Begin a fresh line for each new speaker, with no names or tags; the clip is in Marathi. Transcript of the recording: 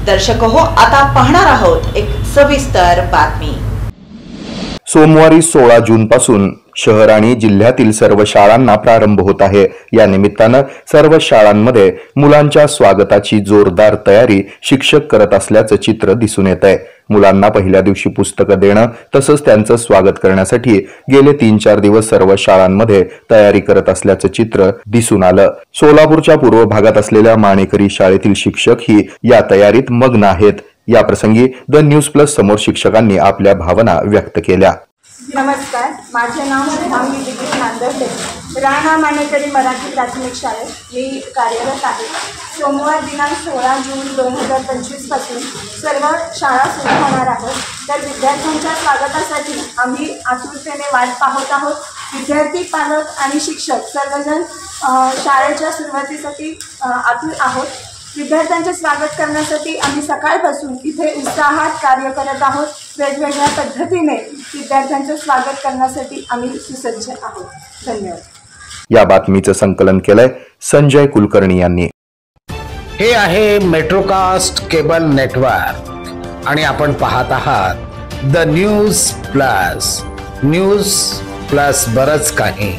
दर्शक हो, आता पाहणार आहोत एक सविस्तर बातमी।
सोमवारी 16 जून पासून शहर आणि जिल्ह्यातील सर्व शाळांना प्रारंभ होत आहे। या निमित्तानं सर्व शाळांमध्ये मुलांच्या स्वागताची जोरदार तयारी शिक्षक करत असल्याचं चित्र दिसून येत आहे। मुलांना पहिल्या दिवशी पुस्तकं देणं तसंच त्यांचं स्वागत करण्यासाठी गेले 3-4 दिवस सर्व शाळांमध्ये तयारी करत असल्याचं चित्र दिसून आलं। सोलापूरच्या पूर्व भागात असलेल्या माणेकरी शाळेतील शिक्षक ही या तयारीत मग्न आहेत। या प्रसंगी द न्यूज प्लस समोर शिक्षकांनी आपल्या भावना व्यक्त केल्या।
नमस्कार, माझे नाव शुभांगी दिलीप नांदर्डे, राणा माणेकरी मराठी प्राथमिक शाळेत मी कार्यरत आहे। सोमवार दिनांक 16 जून 2025 पासून सर्व शाळा सुरू होणार आहोत। तर विद्यार्थ्यांच्या स्वागतासाठी आम्ही आतुरतेने वाट पाहत आहोत। विद्यार्थी, पालक आणि शिक्षक सर्वजण शाळेच्या सुरुवातीसाठी आतुर आहोत। विद्यार्थ्यांचे स्वागत करण्यासाठी आम्ही सकाळपासून इथे उत्साहात कार्य करत आहोत। वेगवेगळ्या पद्धतीने विद्यार्थ्यांचे स्वागत करण्यासाठी आम्ही सुसज्ज आहोत। धन्यवाद।
या बातमीचं संकलन केलंय संजय कुलकर्णी यांनी।
हे आहे मेट्रोकास्ट केबल नेटवर्क आणि आपण पाहत आहात द न्यूज प्लस बरच काही।